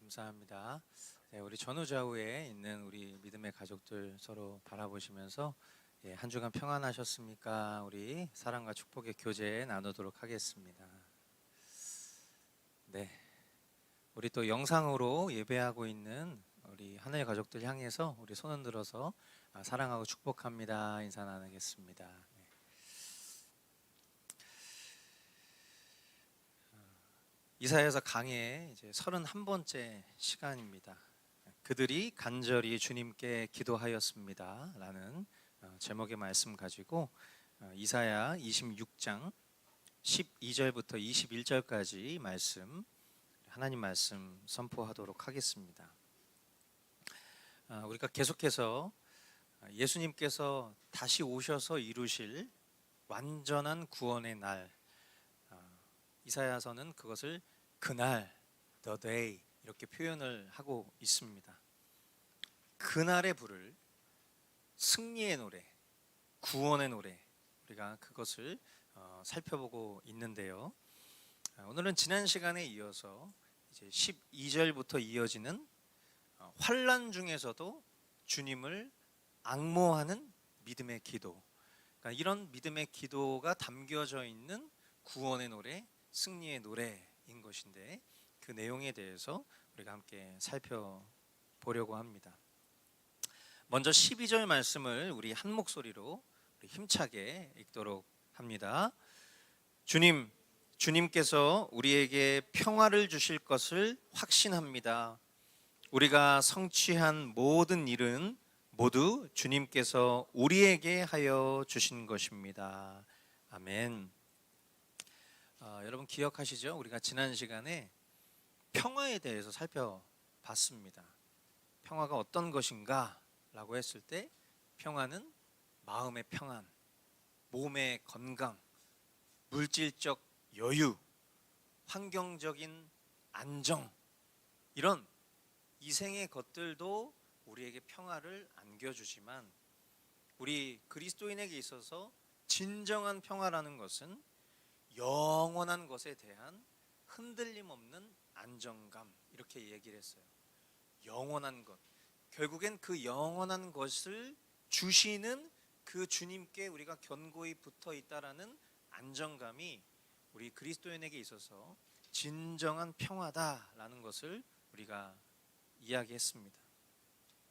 감사합니다. 네, 우리 전후좌우에 있는 우리 믿음의 가족들 서로 바라보시면서 한 주간 평안하셨습니까? 우리 사랑과 축복의 교제 나누도록 하겠습니다. 네, 우리 또 영상으로 예배하고 있는 우리 하나의 가족들 향해서 우리 손을 들어서 사랑하고 축복합니다 인사 나누겠습니다. 네. 이사야서 강의 이제 31번째 시간입니다. 그들이 간절히 주님께 기도하였습니다 라는 제목의 말씀 가지고 이사야 26장 12절부터 21절까지 말씀, 하나님 말씀 선포하도록 하겠습니다. 우리가 계속해서 예수님께서 다시 오셔서 이루실 완전한 구원의 날, 이사야서는 그것을 그날, the day 이렇게 표현을 하고 있습니다. 그날에 부를 승리의 노래, 구원의 노래, 우리가 그것을 살펴보고 있는데요. 오늘은 지난 시간에 이어서 이제 12절부터 이어지는 환난 중에서도 주님을 앙모하는 믿음의 기도, 그러니까 이런 믿음의 기도가 담겨져 있는 구원의 노래, 승리의 노래인 것인데 그 내용에 대해서 우리가 함께 살펴보려고 합니다. 먼저 12절 말씀을 우리 한 목소리로 우리 힘차게 읽도록 합니다. 주님께서 우리에게 평화를 주실 것을 확신합니다. 우리가 성취한 모든 일은 모두 주님께서 우리에게 하여 주신 것입니다. 아멘. 여러분 기억하시죠? 우리가 지난 시간에 평화에 대해서 살펴봤습니다. 평화가 어떤 것인가 라고 했을 때 평화는 마음의 평안, 몸의 건강, 물질적 여유, 환경적인 안정, 이런 이생의 것들도 우리에게 평화를 안겨주지만 우리 그리스도인에게 있어서 진정한 평화라는 것은 영원한 것에 대한 흔들림 없는 안정감, 이렇게 얘기를 했어요. 영원한 것, 결국엔 그 영원한 것을 주시는 그 주님께 우리가 견고히 붙어 있다라는 안정감이 우리 그리스도인에게 있어서 진정한 평화다라는 것을 우리가 이야기했습니다.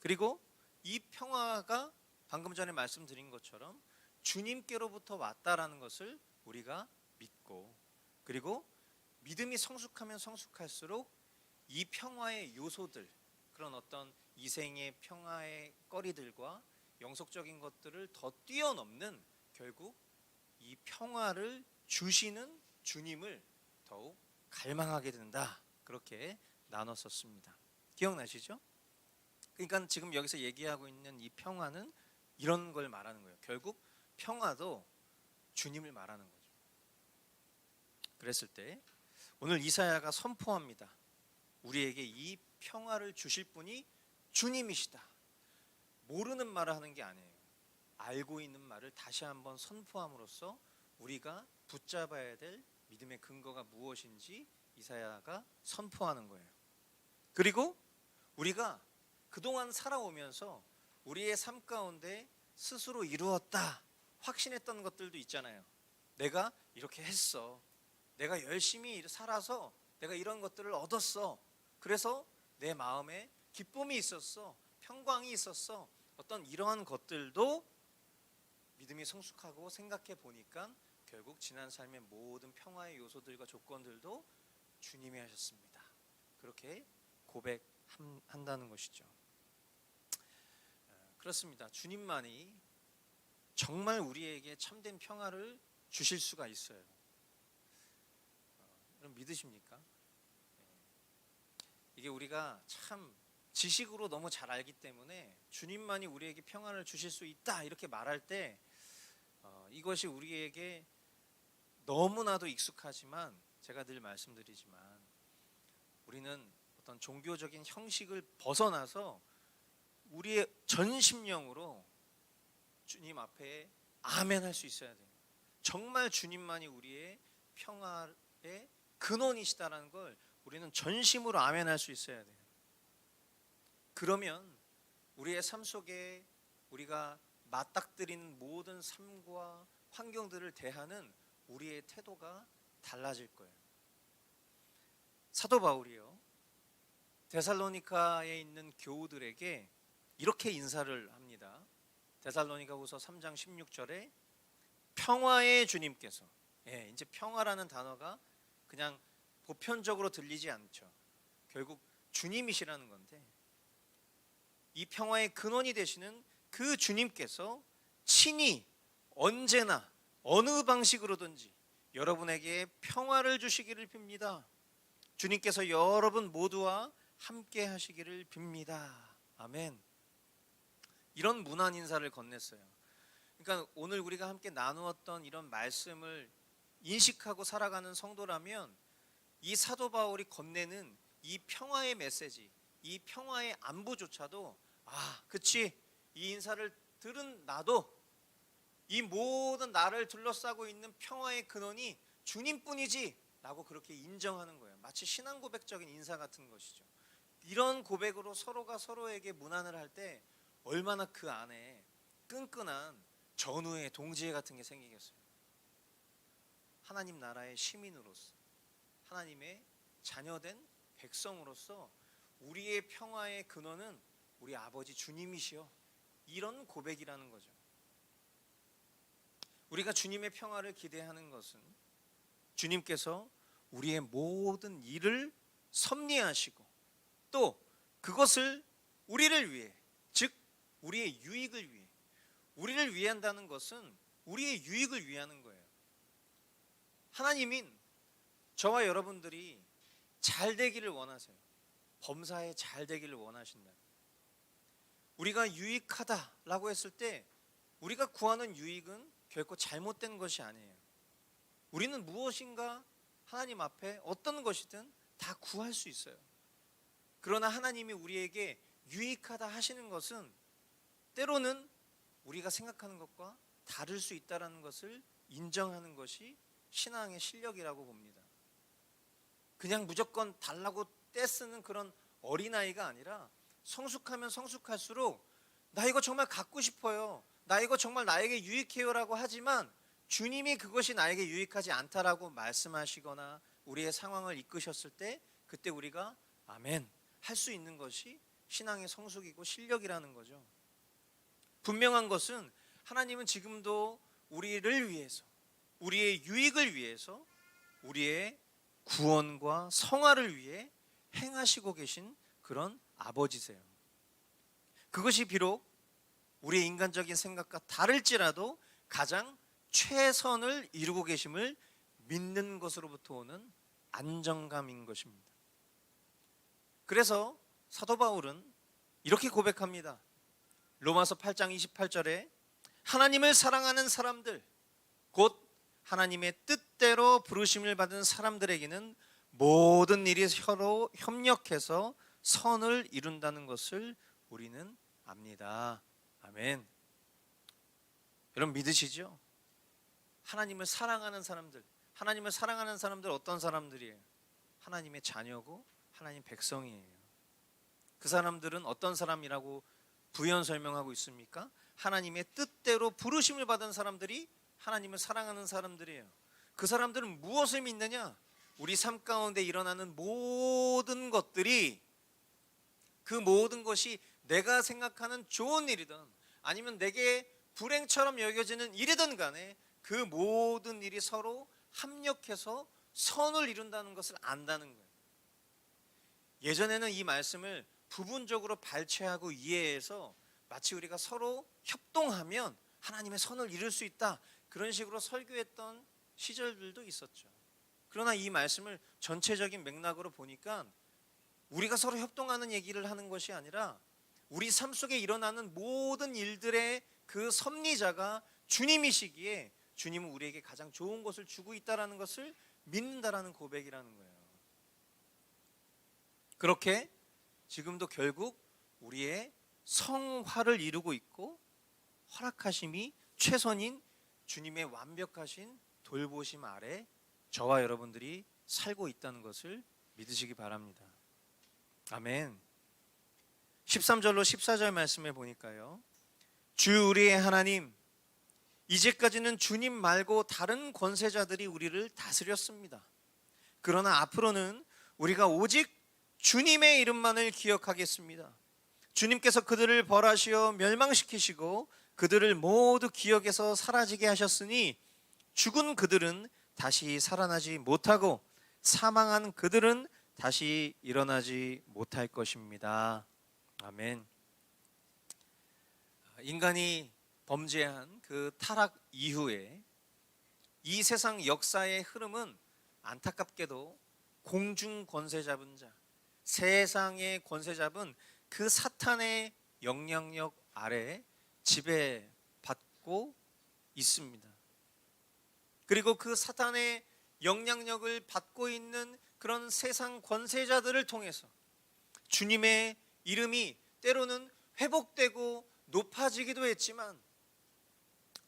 그리고 이 평화가 방금 전에 말씀드린 것처럼 주님께로부터 왔다라는 것을 우리가 믿고, 그리고 믿음이 성숙하면 성숙할수록 이 평화의 요소들, 그런 어떤 이생의 평화의 거리들과 영속적인 것들을 더 뛰어넘는, 결국 이 평화를 주시는 주님을 더욱 갈망하게 된다, 그렇게 나눴었습니다. 기억나시죠? 그러니까 지금 여기서 얘기하고 있는 이 평화는 이런 걸 말하는 거예요. 결국 평화도 주님을 말하는 거예요. 그랬을 때 오늘 이사야가 선포합니다. 우리에게 이 평화를 주실 분이 주님이시다. 모르는 말을 하는 게 아니에요. 알고 있는 말을 다시 한번 선포함으로써 우리가 붙잡아야 될 믿음의 근거가 무엇인지 이사야가 선포하는 거예요. 그리고 우리가 그동안 살아오면서 우리의 삶 가운데 스스로 이루었다 확신했던 것들도 있잖아요. 내가 이렇게 했어, 내가 열심히 살아서 내가 이런 것들을 얻었어, 그래서 내 마음에 기쁨이 있었어, 평강이 있었어, 어떤 이러한 것들도 믿음이 성숙하고 생각해 보니까 결국 지난 삶의 모든 평화의 요소들과 조건들도 주님이 하셨습니다, 그렇게 고백한다는 것이죠. 그렇습니다. 주님만이 정말 우리에게 참된 평화를 주실 수가 있어요. 여러분 믿으십니까? 이게 우리가 참 지식으로 너무 잘 알기 때문에 주님만이 우리에게 평안을 주실 수 있다 이렇게 말할 때 이것이 우리에게 너무나도 익숙하지만, 제가 늘 말씀드리지만 우리는 어떤 종교적인 형식을 벗어나서 우리의 전심령으로 주님 앞에 아멘 할 수 있어야 돼요. 정말 주님만이 우리의 평화의 근원이시다라는 걸 우리는 전심으로 아멘할 수 있어야 돼요. 그러면 우리의 삶 속에 우리가 맞닥뜨리는 모든 삶과 환경들을 대하는 우리의 태도가 달라질 거예요. 사도 바울이요, 데살로니카에 있는 교우들에게 이렇게 인사를 합니다. 데살로니가후서 3장 16절에 평화의 주님께서, 이제 평화라는 단어가 그냥 보편적으로 들리지 않죠. 결국 주님이시라는 건데, 이 평화의 근원이 되시는 그 주님께서 친히 언제나 어느 방식으로든지 여러분에게 평화를 주시기를 빕니다. 주님께서 여러분 모두와 함께 하시기를 빕니다. 아멘. 이런 문안 인사를 건넸어요. 그러니까 오늘 우리가 함께 나누었던 이런 말씀을 인식하고 살아가는 성도라면 이 사도 바울이 건네는 이 평화의 메시지, 이 평화의 안부조차도 그치, 이 인사를 들은 나도 이 모든 나를 둘러싸고 있는 평화의 근원이 주님뿐이지 라고 그렇게 인정하는 거예요. 마치 신앙 고백적인 인사 같은 것이죠. 이런 고백으로 서로가 서로에게 문안을 할 때 얼마나 그 안에 끈끈한 전우의 동지애 같은 게 생기겠어요. 하나님 나라의 시민으로서, 하나님의 자녀된 백성으로서 우리의 평화의 근원은 우리 아버지 주님이시여, 이런 고백이라는 거죠. 우리가 주님의 평화를 기대하는 것은 주님께서 우리의 모든 일을 섭리하시고 또 그것을 우리를 위해, 즉 우리의 유익을 위해, 우리를 위한다는 것은 우리의 유익을 위하는 거예요. 하나님인 저와 여러분들이 잘 되기를 원하세요. 범사에 잘 되기를 원하신다. 우리가 유익하다라고 했을 때 우리가 구하는 유익은 결코 잘못된 것이 아니에요. 우리는 무엇인가 하나님 앞에 어떤 것이든 다 구할 수 있어요. 그러나 하나님이 우리에게 유익하다 하시는 것은 때로는 우리가 생각하는 것과 다를 수 있다는 것을 인정하는 것이 신앙의 실력이라고 봅니다. 그냥 무조건 달라고 떼쓰는 그런 어린아이가 아니라 성숙하면 성숙할수록 나 이거 정말 갖고 싶어요, 나 이거 정말 나에게 유익해요 라고 하지만 주님이 그것이 나에게 유익하지 않다라고 말씀하시거나 우리의 상황을 이끄셨을 때 그때 우리가 아멘 할 수 있는 것이 신앙의 성숙이고 실력이라는 거죠. 분명한 것은 하나님은 지금도 우리를 위해서, 우리의 유익을 위해서, 우리의 구원과 성화를 위해 행하시고 계신 그런 아버지세요. 그것이 비록 우리의 인간적인 생각과 다를지라도 가장 최선을 이루고 계심을 믿는 것으로부터 오는 안정감인 것입니다. 그래서 사도 바울은 이렇게 고백합니다. 로마서 8장 28절에 하나님을 사랑하는 사람들, 곧 하나님의 뜻대로 부르심을 받은 사람들에게는 모든 일이 서로 협력해서 선을 이룬다는 것을 우리는 압니다. 아멘. 여러분 믿으시죠? 하나님을 사랑하는 사람들, 하나님을 사랑하는 사람들 어떤 사람들이에요? 하나님의 자녀고 하나님 백성이에요. 그 사람들은 어떤 사람이라고 부연 설명하고 있습니까? 하나님의 뜻대로 부르심을 받은 사람들이 하나님을 사랑하는 사람들이에요. 그 사람들은 무엇을 믿느냐? 우리 삶 가운데 일어나는 모든 것들이, 그 모든 것이 내가 생각하는 좋은 일이든 아니면 내게 불행처럼 여겨지는 일이든 간에 그 모든 일이 서로 합력해서 선을 이룬다는 것을 안다는 거예요. 예전에는 이 말씀을 부분적으로 발췌하고 이해해서 마치 우리가 서로 협동하면 하나님의 선을 이룰 수 있다, 그런 식으로 설교했던 시절들도 있었죠. 그러나 이 말씀을 전체적인 맥락으로 보니까 우리가 서로 협동하는 얘기를 하는 것이 아니라 우리 삶 속에 일어나는 모든 일들의 그 섭리자가 주님이시기에 주님은 우리에게 가장 좋은 것을 주고 있다는 것을 믿는다라는 고백이라는 거예요. 그렇게 지금도 결국 우리의 성화를 이루고 있고 허락하심이 최선인 주님의 완벽하신 돌보심 아래 저와 여러분들이 살고 있다는 것을 믿으시기 바랍니다. 아멘. 13절로 14절 말씀에 보니까요, 주 우리의 하나님, 이제까지는 주님 말고 다른 권세자들이 우리를 다스렸습니다. 그러나 앞으로는 우리가 오직 주님의 이름만을 기억하겠습니다. 주님께서 그들을 벌하시어 멸망시키시고 그들을 모두 기억에서 사라지게 하셨으니 죽은 그들은 다시 살아나지 못하고 사망한 그들은 다시 일어나지 못할 것입니다. 아멘. 인간이 범죄한 그 타락 이후에 이 세상 역사의 흐름은 안타깝게도 공중 권세 잡은 자, 세상의 권세 잡은 그 사탄의 영향력 아래 지배받고 있습니다. 그리고 그 사탄의 영향력을 받고 있는 그런 세상 권세자들을 통해서 주님의 이름이 때로는 회복되고 높아지기도 했지만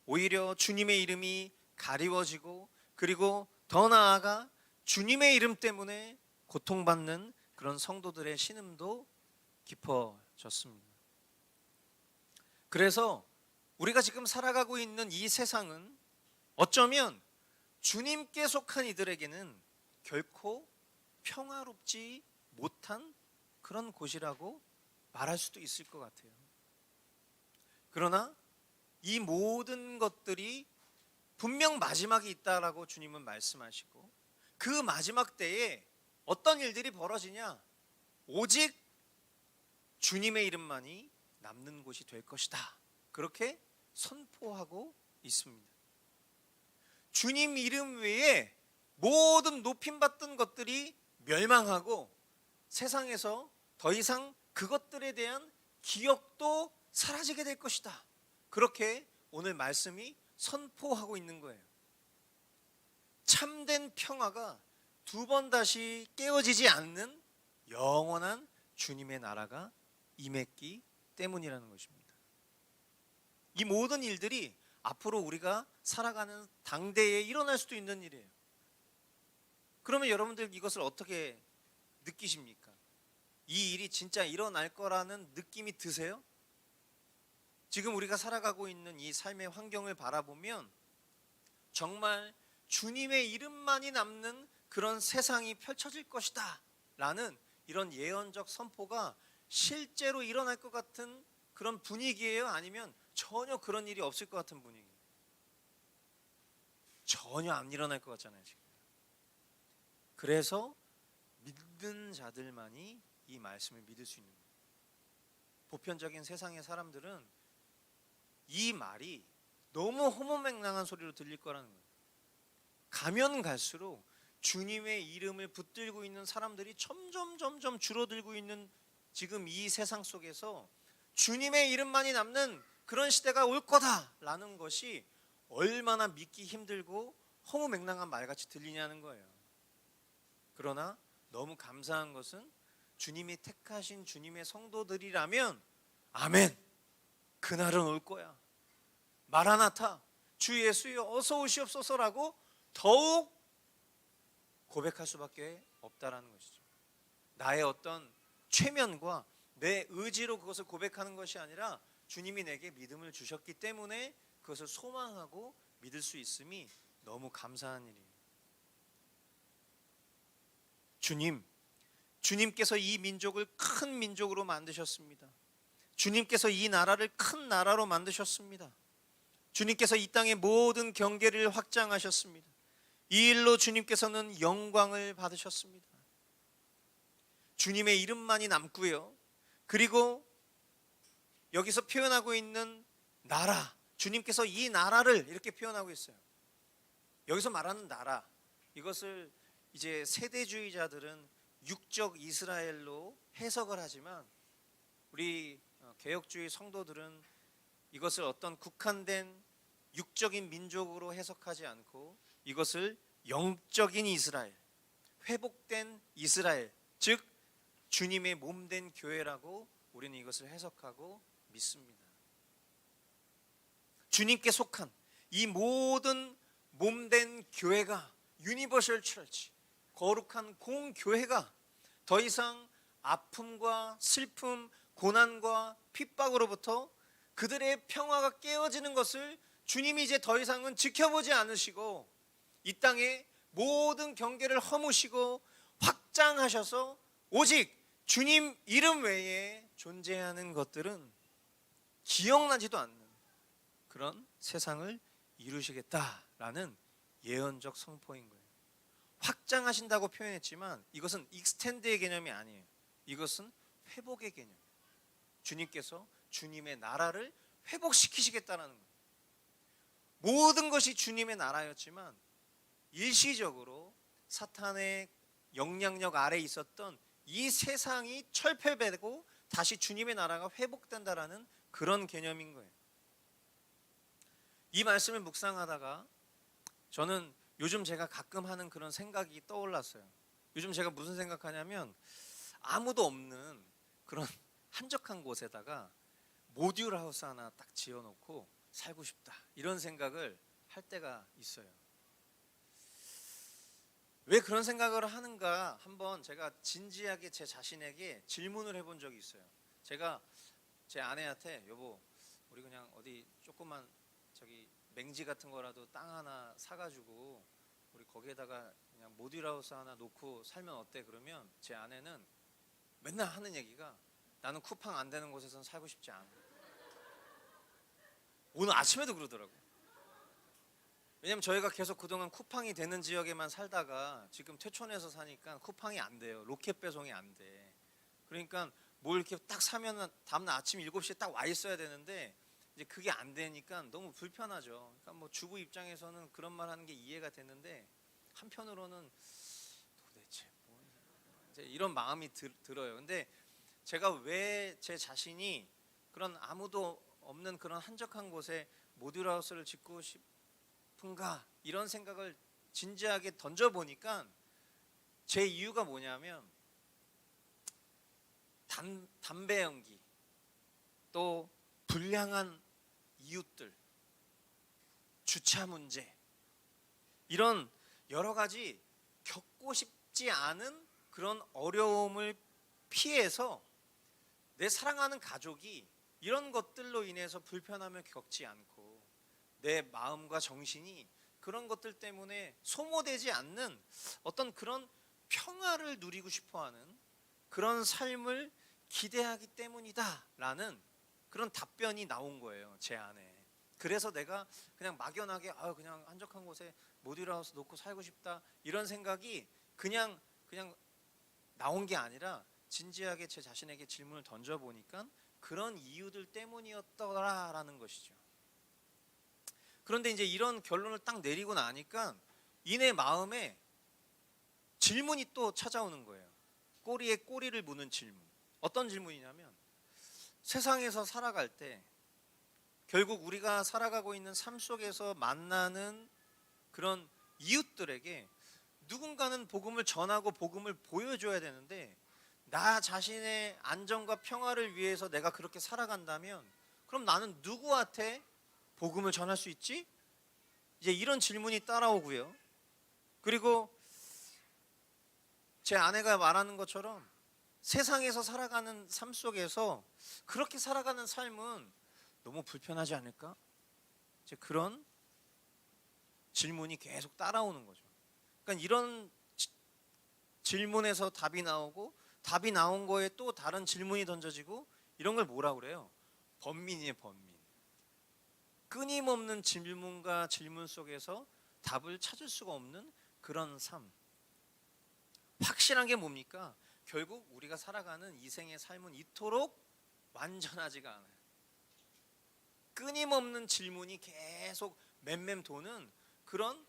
오히려 주님의 이름이 가리워지고 그리고 더 나아가 주님의 이름 때문에 고통받는 그런 성도들의 신음도 깊어졌습니다. 그래서 우리가 지금 살아가고 있는 이 세상은 어쩌면 주님께 속한 이들에게는 결코 평화롭지 못한 그런 곳이라고 말할 수도 있을 것 같아요. 그러나 이 모든 것들이 분명 마지막이 있다라고 주님은 말씀하시고 그 마지막 때에 어떤 일들이 벌어지냐? 오직 주님의 이름만이 남는 곳이 될 것이다. 그렇게 선포하고 있습니다. 주님 이름 외에 모든 높임받던 것들이 멸망하고 세상에서 더 이상 그것들에 대한 기억도 사라지게 될 것이다. 그렇게 오늘 말씀이 선포하고 있는 거예요. 참된 평화가 두 번 다시 깨어지지 않는 영원한 주님의 나라가 임했기 때문이라는 것입니다. 이 모든 일들이 앞으로 우리가 살아가는 당대에 일어날 수도 있는 일이에요. 그러면 여러분들 이것을 어떻게 느끼십니까? 이 일이 진짜 일어날 거라는 느낌이 드세요? 지금 우리가 살아가고 있는 이 삶의 환경을 바라보면 정말 주님의 이름만이 남는 그런 세상이 펼쳐질 것이다 라는 이런 예언적 선포가 실제로 일어날 것 같은 그런 분위기예요? 아니면 전혀 그런 일이 없을 것 같은 분위기예요? 전혀 안 일어날 것 같잖아요 지금. 그래서 믿는 자들만이 이 말씀을 믿을 수 있는 거예요. 보편적인 세상의 사람들은 이 말이 너무 허무맹랑한 소리로 들릴 거라는 거예요. 가면 갈수록 주님의 이름을 붙들고 있는 사람들이 점점 줄어들고 있는 지금 이 세상 속에서 주님의 이름만이 남는 그런 시대가 올 거다라는 것이 얼마나 믿기 힘들고 허무맹랑한 말같이 들리냐는 거예요. 그러나 너무 감사한 것은 주님이 택하신 주님의 성도들이라면 아멘, 그날은 올 거야, 마라나타, 주 예수여 어서 오시옵소서라고 더욱 고백할 수밖에 없다라는 것이죠. 나의 어떤 최면과 내 의지로 그것을 고백하는 것이 아니라 주님이 내게 믿음을 주셨기 때문에 그것을 소망하고 믿을 수 있음이 너무 감사한 일이에요. 주님께서 이 민족을 큰 민족으로 만드셨습니다. 주님께서 이 나라를 큰 나라로 만드셨습니다. 주님께서 이 땅의 모든 경계를 확장하셨습니다. 이 일로 주님께서는 영광을 받으셨습니다. 주님의 이름만이 남고요. 그리고 여기서 표현하고 있는 나라, 주님께서 이 나라를 이렇게 표현하고 있어요. 여기서 말하는 나라, 이것을 이제 세대주의자들은 육적 이스라엘로 해석을 하지만 우리 개혁주의 성도들은 이것을 어떤 국한된 육적인 민족으로 해석하지 않고 이것을 영적인 이스라엘, 회복된 이스라엘, 즉 주님의 몸된 교회라고 우리는 이것을 해석하고 믿습니다. 주님께 속한 이 모든 몸된 교회가 유니버셜 처치, 거룩한 공교회가 더 이상 아픔과 슬픔, 고난과 핍박으로부터 그들의 평화가 깨어지는 것을 주님이 이제 더 이상은 지켜보지 않으시고 이 땅에 모든 경계를 허무시고 확장하셔서 오직 주님 이름 외에 존재하는 것들은 기억나지도 않는 그런 세상을 이루시겠다라는 예언적 선포인 거예요. 확장하신다고 표현했지만 이것은 익스텐드의 개념이 아니에요. 이것은 회복의 개념. 주님께서 주님의 나라를 회복시키시겠다는 거예요. 모든 것이 주님의 나라였지만 일시적으로 사탄의 영향력 아래에 있었던 이 세상이 철폐되고 다시 주님의 나라가 회복된다라는 그런 개념인 거예요. 이 말씀을 묵상하다가 저는 요즘 제가 가끔 하는 그런 생각이 떠올랐어요. 요즘 제가 무슨 생각하냐면 아무도 없는 그런 한적한 곳에다가 모듈 하우스 하나 딱 지어놓고 살고 싶다 이런 생각을 할 때가 있어요. 왜 그런 생각을 하는가 한번 제가 진지하게 제 자신에게 질문을 해본 적이 있어요. 제가 제 아내한테 여보 우리 그냥 어디 조그만 저기 맹지 같은 거라도 땅 하나 사가지고 우리 거기에다가 그냥 모듈하우스 하나 놓고 살면 어때? 그러면 제 아내는 맨날 하는 얘기가 나는 쿠팡 안 되는 곳에선 살고 싶지 않아. 오늘 아침에도 그러더라고. 왜냐면 저희가 계속 그동안 쿠팡이 되는 지역에만 살다가 지금 퇴촌해서 사니까 쿠팡이 안 돼요. 로켓 배송이 안 돼. 그러니까 뭘 이렇게 딱 사면 다음날 아침 7시에 딱 와 있어야 되는데 이제 그게 안 되니까 너무 불편하죠. 그러니까 뭐 주부 입장에서는 그런 말 하는 게 이해가 되는데 한편으로는 도대체 뭐 이제 이런 마음이 들어요. 근데 제가 왜 제 자신이 그런 아무도 없는 그런 한적한 곳에 모듈하우스를 짓고 싶은가 이런 생각을 진지하게 던져보니까 제 이유가 뭐냐면 담배 연기 또 불량한 이웃들 주차 문제 이런 여러 가지 겪고 싶지 않은 그런 어려움을 피해서 내 사랑하는 가족이 이런 것들로 인해서 불편함을 겪지 않고 내 마음과 정신이 그런 것들 때문에 소모되지 않는 어떤 그런 평화를 누리고 싶어하는 그런 삶을 기대하기 때문이다라는 그런 답변이 나온 거예요, 제 안에. 그래서 내가 그냥 막연하게 그냥 한적한 곳에 모듈하우스 놓고 살고 싶다 이런 생각이 그냥 나온 게 아니라 진지하게 제 자신에게 질문을 던져보니까 그런 이유들 때문이었더라라는 것이죠. 그런데 이제 이런 결론을 딱 내리고 나니까 이내 마음에 질문이 또 찾아오는 거예요. 꼬리에 꼬리를 무는 질문. 어떤 질문이냐면 세상에서 살아갈 때 결국 우리가 살아가고 있는 삶 속에서 만나는 그런 이웃들에게 누군가는 복음을 전하고 복음을 보여줘야 되는데 나 자신의 안정과 평화를 위해서 내가 그렇게 살아간다면 그럼 나는 누구한테 복음을 전할 수 있지? 이제 이런 질문이 따라오고요. 그리고 제 아내가 말하는 것처럼 세상에서 살아가는 삶 속에서 그렇게 살아가는 삶은 너무 불편하지 않을까? 이제 그런 질문이 계속 따라오는 거죠. 그러니까 이런 질문에서 답이 나오고 답이 나온 거에 또 다른 질문이 던져지고 이런 걸 뭐라 그래요? 번민이에요, 번민. 끊임없는 질문과 질문 속에서 답을 찾을 수가 없는 그런 삶. 확실한 게 뭡니까? 결국 우리가 살아가는 이 생의 삶은 이토록 완전하지가 않아요. 끊임없는 질문이 계속 맴맴 도는 그런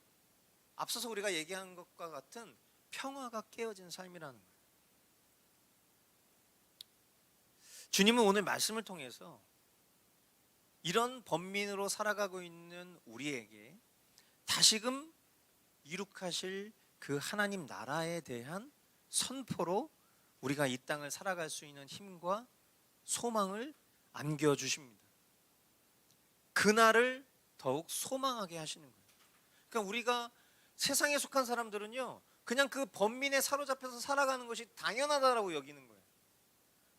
앞서서 우리가 얘기한 것과 같은 평화가 깨어진 삶이라는 거예요. 주님은 오늘 말씀을 통해서 이런 번민으로 살아가고 있는 우리에게 다시금 이룩하실 그 하나님 나라에 대한 선포로 우리가 이 땅을 살아갈 수 있는 힘과 소망을 안겨주십니다. 그날을 더욱 소망하게 하시는 거예요. 그러니까 우리가 세상에 속한 사람들은요 그냥 그 번민에 사로잡혀서 살아가는 것이 당연하다라고 여기는 거예요.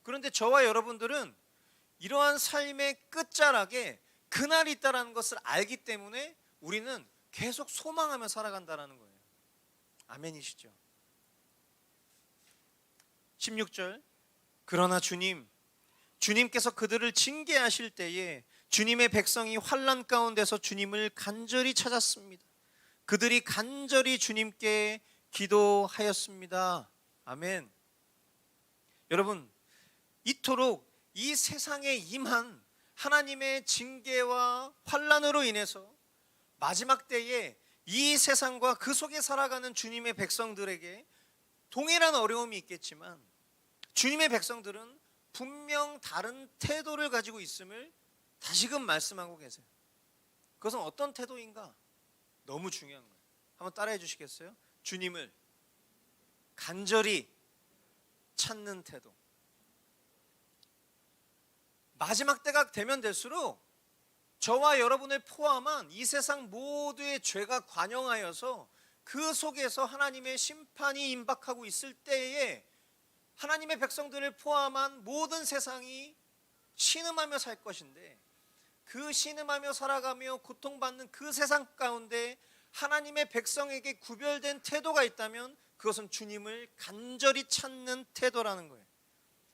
그런데 저와 여러분들은 이러한 삶의 끝자락에 그날이 있다는 것을 알기 때문에 우리는 계속 소망하며 살아간다는 거예요. 아멘이시죠? 16절, 그러나 주님께서 그들을 징계하실 때에 주님의 백성이 환난 가운데서 주님을 간절히 찾았습니다. 그들이 간절히 주님께 기도하였습니다. 아멘. 여러분, 이토록 이 세상에 임한 하나님의 징계와 환난으로 인해서 마지막 때에 이 세상과 그 속에 살아가는 주님의 백성들에게 동일한 어려움이 있겠지만 주님의 백성들은 분명 다른 태도를 가지고 있음을 다시금 말씀하고 계세요. 그것은 어떤 태도인가? 너무 중요한 거예요. 한번 따라해 주시겠어요? 주님을 간절히 찾는 태도. 마지막 때가 되면 될수록 저와 여러분을 포함한 이 세상 모두의 죄가 관영하여서 그 속에서 하나님의 심판이 임박하고 있을 때에 하나님의 백성들을 포함한 모든 세상이 신음하며 살 것인데, 그 신음하며 살아가며 고통받는 그 세상 가운데 하나님의 백성에게 구별된 태도가 있다면 그것은 주님을 간절히 찾는 태도라는 거예요.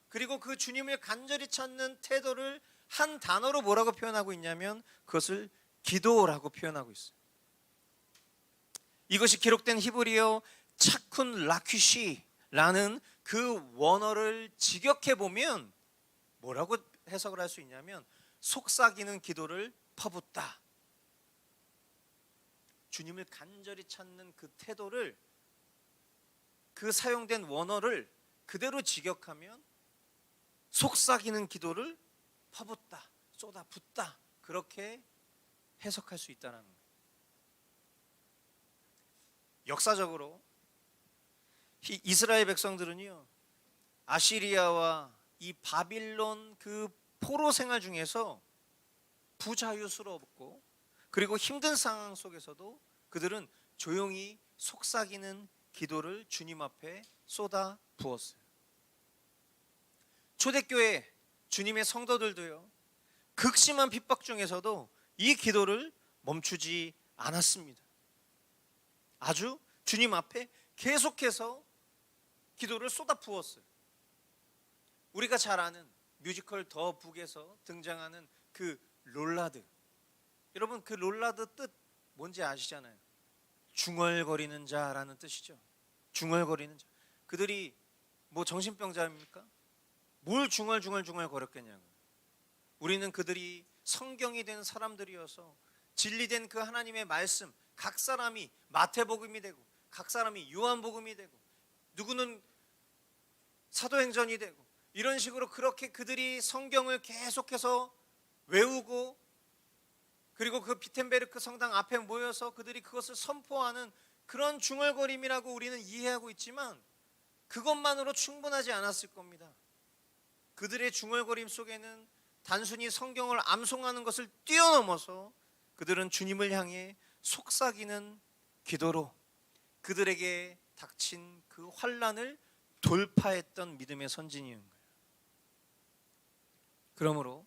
그리고 그 주님을 간절히 찾는 태도를 한 단어로 뭐라고 표현하고 있냐면 그것을 기도라고 표현하고 있어요. 이것이 기록된 히브리어 차쿤 라퀴시라는 그 원어를 직역해 보면 뭐라고 해석을 할 수 있냐면 속삭이는 기도를 퍼붓다. 주님을 간절히 찾는 그 태도를, 그 사용된 원어를 그대로 직역하면 속삭이는 기도를 퍼붓다, 쏟아붓다, 그렇게 해석할 수 있다는 거예요. 역사적으로 이스라엘 백성들은요, 아시리아와 이 바빌론 그 포로 생활 중에서 부자유스럽고 그리고 힘든 상황 속에서도 그들은 조용히 속삭이는 기도를 주님 앞에 쏟아 부었어요. 초대교회 주님의 성도들도요, 극심한 핍박 중에서도 이 기도를 멈추지 않았습니다. 아주 주님 앞에 계속해서 기도를 쏟아 부었어요. 우리가 잘 아는 뮤지컬 더 북에서 등장하는 그 롤라드, 여러분 그 롤라드 뜻 뭔지 아시잖아요. 중얼거리는 자라는 뜻이죠. 중얼거리는 자. 그들이 뭐 정신병자입니까? 뭘 중얼거렸겠냐고요. 우리는 그들이 성경이 된 사람들이어서 진리된 그 하나님의 말씀, 각 사람이 마태복음이 되고 각 사람이 요한복음이 되고 누구는 사도행전이 되고 이런 식으로 그렇게 그들이 성경을 계속해서 외우고 그리고 그 비텐베르크 성당 앞에 모여서 그들이 그것을 선포하는 그런 중얼거림이라고 우리는 이해하고 있지만 그것만으로 충분하지 않았을 겁니다. 그들의 중얼거림 속에는 단순히 성경을 암송하는 것을 뛰어넘어서 그들은 주님을 향해 속삭이는 기도로 그들에게 닥친 그 환난을 돌파했던 믿음의 선진이었던 거예요. 그러므로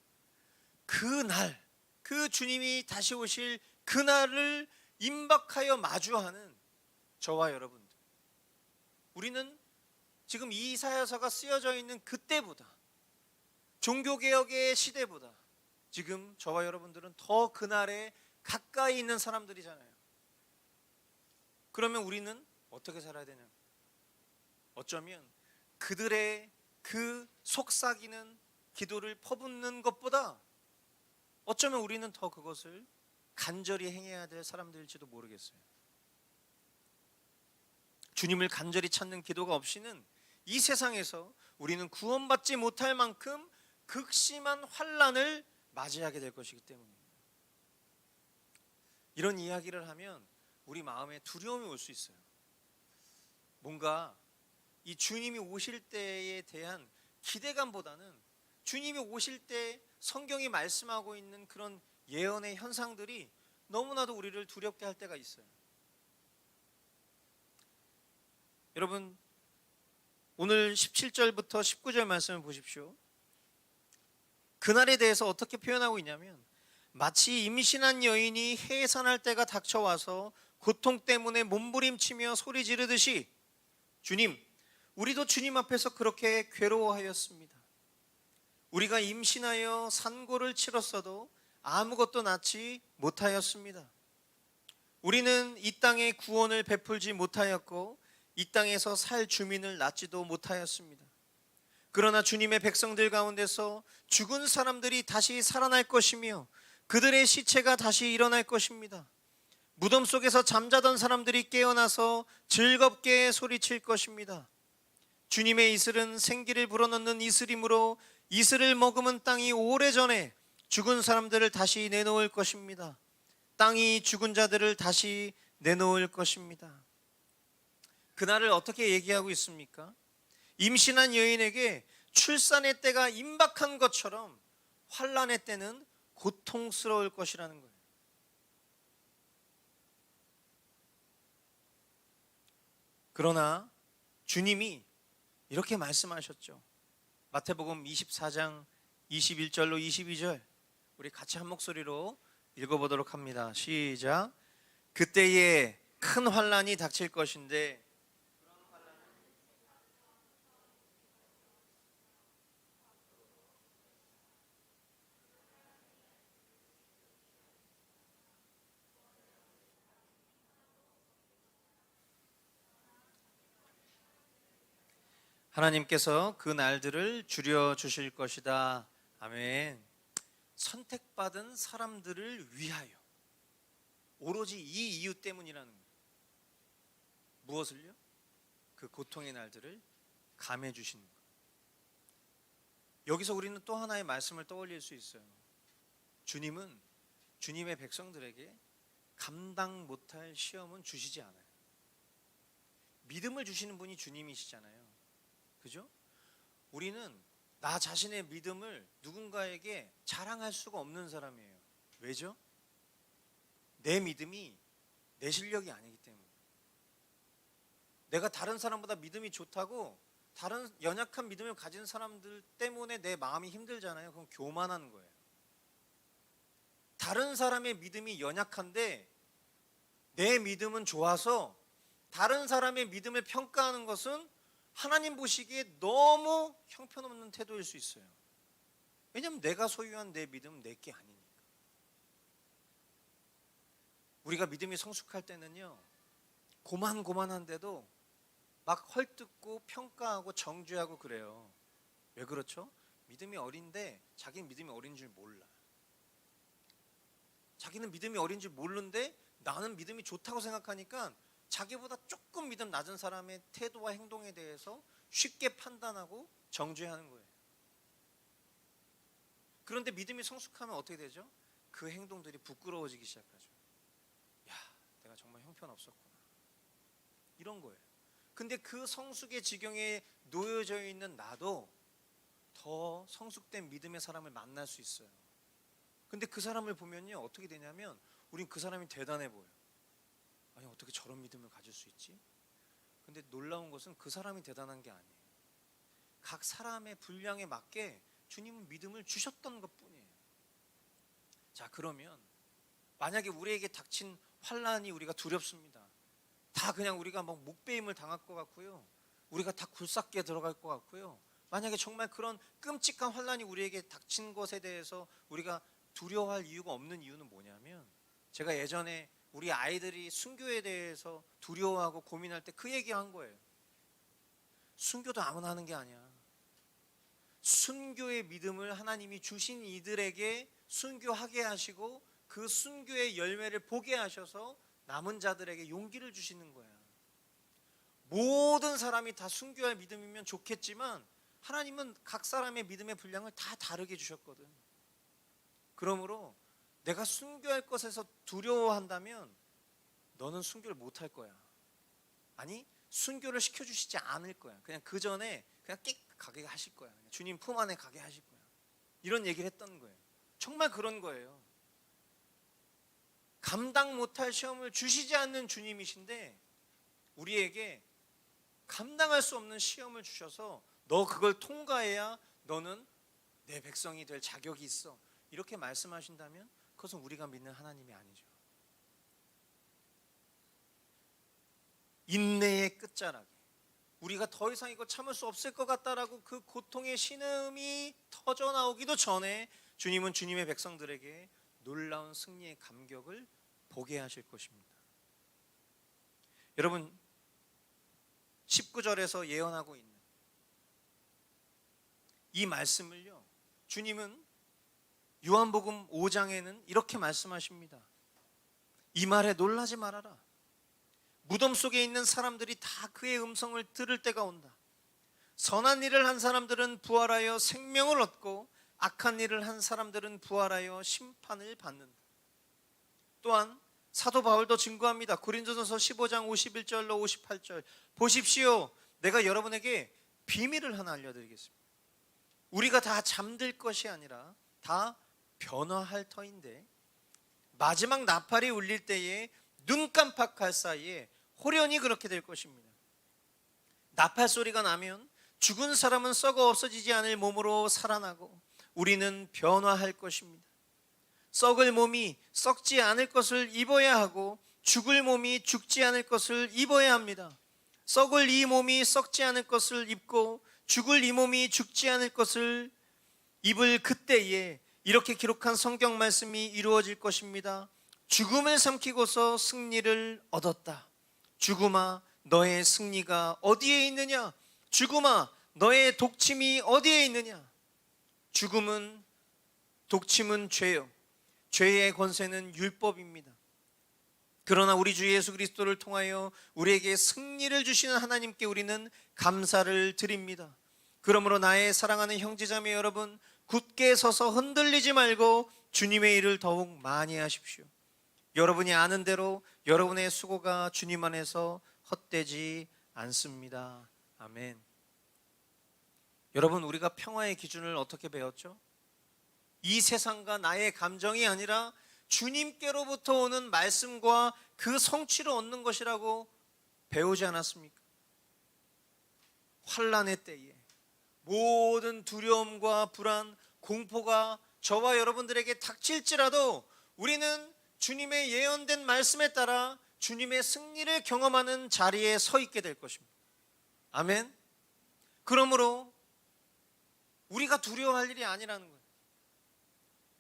그날, 그 주님이 다시 오실 그날을 임박하여 마주하는 저와 여러분들, 우리는 지금 이 이사야서가 쓰여져 있는 그때보다, 종교개혁의 시대보다 지금 저와 여러분들은 더 그날에 가까이 있는 사람들이잖아요. 그러면 우리는 어떻게 살아야 되냐? 어쩌면 그들의 그 속삭이는 기도를 퍼붓는 것보다 어쩌면 우리는 더 그것을 간절히 행해야 될 사람들일지도 모르겠어요. 주님을 간절히 찾는 기도가 없이는 이 세상에서 우리는 구원받지 못할 만큼 극심한 환난을 맞이하게 될 것이기 때문입니다. 이런 이야기를 하면 우리 마음에 두려움이 올 수 있어요. 뭔가 이 주님이 오실 때에 대한 기대감보다는 주님이 오실 때 성경이 말씀하고 있는 그런 예언의 현상들이 너무나도 우리를 두렵게 할 때가 있어요. 여러분, 오늘 17절부터 19절 말씀을 보십시오. 그날에 대해서 어떻게 표현하고 있냐면 마치 임신한 여인이 해산할 때가 닥쳐와서 고통 때문에 몸부림치며 소리 지르듯이 주님, 우리도 주님 앞에서 그렇게 괴로워하였습니다. 우리가 임신하여 산고를 치렀어도 아무것도 낳지 못하였습니다. 우리는 이 땅에 구원을 베풀지 못하였고 이 땅에서 살 주민을 낳지도 못하였습니다. 그러나 주님의 백성들 가운데서 죽은 사람들이 다시 살아날 것이며 그들의 시체가 다시 일어날 것입니다. 무덤 속에서 잠자던 사람들이 깨어나서 즐겁게 소리칠 것입니다. 주님의 이슬은 생기를 불어넣는 이슬이므로 이슬을 머금은 땅이 오래전에 죽은 사람들을 다시 내놓을 것입니다. 땅이 죽은 자들을 다시 내놓을 것입니다. 그날을 어떻게 얘기하고 있습니까? 임신한 여인에게 출산의 때가 임박한 것처럼 환난의 때는 고통스러울 것이라는 거예요. 그러나 주님이 이렇게 말씀하셨죠. 마태복음 24장 21절로 22절 우리 같이 한 목소리로 읽어보도록 합니다. 시작. 그때에 큰 환난이 닥칠 것인데 하나님께서 그 날들을 줄여 주실 것이다. 아멘. 선택받은 사람들을 위하여 오로지 이 이유 때문이라는 거예요. 무엇을요? 그 고통의 날들을 감해 주시는 거예요. 여기서 우리는 또 하나의 말씀을 떠올릴 수 있어요. 주님은 주님의 백성들에게 감당 못할 시험은 주시지 않아요. 믿음을 주시는 분이 주님이시잖아요. 그죠? 우리는 나 자신의 믿음을 누군가에게 자랑할 수가 없는 사람이에요. 왜죠? 내 믿음이 내 실력이 아니기 때문에. 내가 다른 사람보다 믿음이 좋다고 다른 연약한 믿음을 가진 사람들 때문에 내 마음이 힘들잖아요. 그건 교만한 거예요. 다른 사람의 믿음이 연약한데 내 믿음은 좋아서 다른 사람의 믿음을 평가하는 것은 하나님 보시기에 너무 형편없는 태도일 수 있어요. 왜냐하면 내가 소유한 내 믿음은 내게 아니니까. 우리가 믿음이 성숙할 때는요, 고만고만한데도 막 헐뜯고 평가하고 정죄하고 그래요. 왜 그렇죠? 믿음이 어린데 자기는 믿음이 어린 줄 몰라. 자기는 믿음이 어린 줄 모르는데 나는 믿음이 좋다고 생각하니까 자기보다 조금 믿음 낮은 사람의 태도와 행동에 대해서 쉽게 판단하고 정죄하는 거예요. 그런데 믿음이 성숙하면 어떻게 되죠? 그 행동들이 부끄러워지기 시작하죠. 야, 내가 정말 형편없었구나. 이런 거예요. 근데 그 성숙의 지경에 놓여져 있는 나도 더 성숙된 믿음의 사람을 만날 수 있어요. 근데 그 사람을 보면요, 어떻게 되냐면 우린 그 사람이 대단해 보여요. 아니, 어떻게 저런 믿음을 가질 수 있지? 근데 놀라운 것은 그 사람이 대단한 게 아니에요. 각 사람의 분량에 맞게 주님은 믿음을 주셨던 것뿐이에요. 자, 그러면 만약에 우리에게 닥친 환난이 우리가 두렵습니다. 다 그냥 우리가 막 목베임을 당할 것 같고요. 우리가 다 굴삭기에 들어갈 것 같고요. 만약에 정말 그런 끔찍한 환난이 우리에게 닥친 것에 대해서 우리가 두려워할 이유가 없는 이유는 뭐냐면, 제가 예전에 우리 아이들이 순교에 대해서 두려워하고 고민할 때 그 얘기한 거예요. 순교도 아무나 하는 게 아니야. 순교의 믿음을 하나님이 주신 이들에게 순교하게 하시고 그 순교의 열매를 보게 하셔서 남은 자들에게 용기를 주시는 거야. 모든 사람이 다 순교할 믿음이면 좋겠지만 하나님은 각 사람의 믿음의 분량을 다 다르게 주셨거든. 그러므로 내가 순교할 것에서 두려워한다면 너는 순교를 못할 거야. 아니, 순교를 시켜주시지 않을 거야. 그냥 그 전에 그냥 끽 가게 하실 거야. 주님 품 안에 가게 하실 거야. 이런 얘기를 했던 거예요. 정말 그런 거예요. 감당 못할 시험을 주시지 않는 주님이신데 우리에게 감당할 수 없는 시험을 주셔서 너 그걸 통과해야 너는 내 백성이 될 자격이 있어, 이렇게 말씀하신다면 그것은 우리가 믿는 하나님이 아니죠. 인내의 끝자락에 우리가 더 이상 이거 참을 수 없을 것 같다라고 그 고통의 신음이 터져 나오기도 전에 주님은 주님의 백성들에게 놀라운 승리의 감격을 보게 하실 것입니다. 여러분, 19절에서 예언하고 있는 이 말씀을요, 주님은 요한복음 5장에는 이렇게 말씀하십니다. 이 말에 놀라지 말아라. 무덤 속에 있는 사람들이 다 그의 음성을 들을 때가 온다. 선한 일을 한 사람들은 부활하여 생명을 얻고 악한 일을 한 사람들은 부활하여 심판을 받는다. 또한 사도 바울도 증거합니다. 고린도전서 15장 51절로 58절, 보십시오, 내가 여러분에게 비밀을 하나 알려드리겠습니다. 우리가 다 잠들 것이 아니라 다 변화할 터인데 마지막 나팔이 울릴 때에 눈 깜빡할 사이에 호련히 그렇게 될 것입니다. 나팔 소리가 나면 죽은 사람은 썩어 없어지지 않을 몸으로 살아나고 우리는 변화할 것입니다. 썩을 몸이 썩지 않을 것을 입어야 하고 죽을 몸이 죽지 않을 것을 입어야 합니다. 썩을 이 몸이 썩지 않을 것을 입고 죽을 이 몸이 죽지 않을 것을 입을 그때에 이렇게 기록한 성경 말씀이 이루어질 것입니다. 죽음을 삼키고서 승리를 얻었다. 죽음아, 너의 승리가 어디에 있느냐? 죽음아, 너의 독침이 어디에 있느냐? 죽음은, 독침은 죄요, 죄의 권세는 율법입니다. 그러나 우리 주 예수 그리스도를 통하여 우리에게 승리를 주시는 하나님께 우리는 감사를 드립니다. 그러므로 나의 사랑하는 형제자매 여러분, 굳게 서서 흔들리지 말고 주님의 일을 더욱 많이 하십시오. 여러분이 아는 대로 여러분의 수고가 주님 안에서 헛되지 않습니다. 아멘. 여러분, 우리가 평화의 기준을 어떻게 배웠죠? 이 세상과 나의 감정이 아니라 주님께로부터 오는 말씀과 그 성취를 얻는 것이라고 배우지 않았습니까? 환난의 때에 모든 두려움과 불안, 공포가 저와 여러분들에게 닥칠지라도 우리는 주님의 예언된 말씀에 따라 주님의 승리를 경험하는 자리에 서 있게 될 것입니다. 아멘. 그러므로 우리가 두려워할 일이 아니라는 거예요.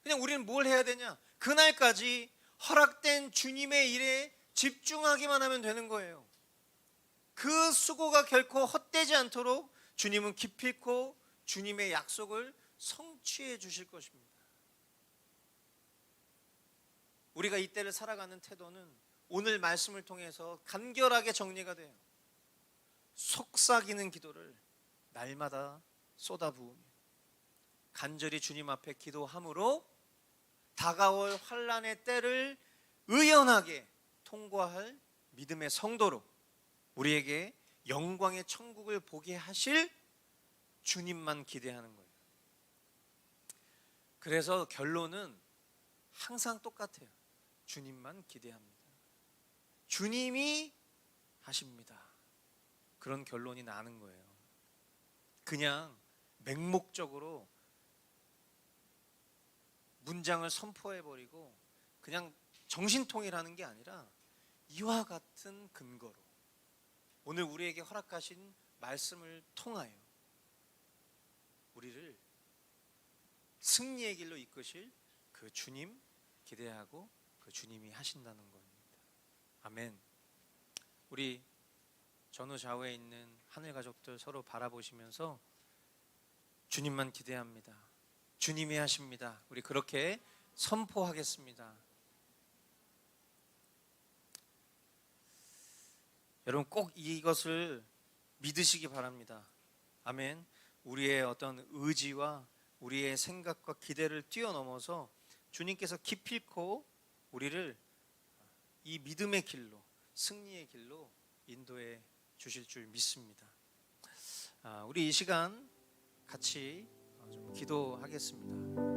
그냥 우리는 뭘 해야 되냐? 그날까지 허락된 주님의 일에 집중하기만 하면 되는 거예요. 그 수고가 결코 헛되지 않도록 주님은 기필코 주님의 약속을 성취해 주실 것입니다. 우리가 이때를 살아가는 태도는 오늘 말씀을 통해서 간결하게 정리가 돼요. 속삭이는 기도를 날마다 쏟아부으며 간절히 주님 앞에 기도함으로 다가올 환난의 때를 의연하게 통과할 믿음의 성도로 우리에게 영광의 천국을 보게 하실 주님만 기대하는 거예요. 그래서 결론은 항상 똑같아요. 주님만 기대합니다. 주님이 하십니다. 그런 결론이 나는 거예요. 그냥 맹목적으로 문장을 선포해버리고 그냥 정신통일하는 게 아니라 이와 같은 근거로 오늘 우리에게 허락하신 말씀을 통하여 우리를 승리의 길로 이끄실 그 주님 기대하고 그 주님이 하신다는 겁니다. 아멘. 우리 전후 좌우에 있는 하늘 가족들 서로 바라보시면서 주님만 기대합니다. 주님이 하십니다. 우리 그렇게 선포하겠습니다. 여러분 꼭 이것을 믿으시기 바랍니다. 아멘. 우리의 어떤 의지와 우리의 생각과 기대를 뛰어넘어서 주님께서 기필코 우리를 이 믿음의 길로, 승리의 길로 인도해 주실 줄 믿습니다. 우리 이 시간 같이 좀 기도하겠습니다.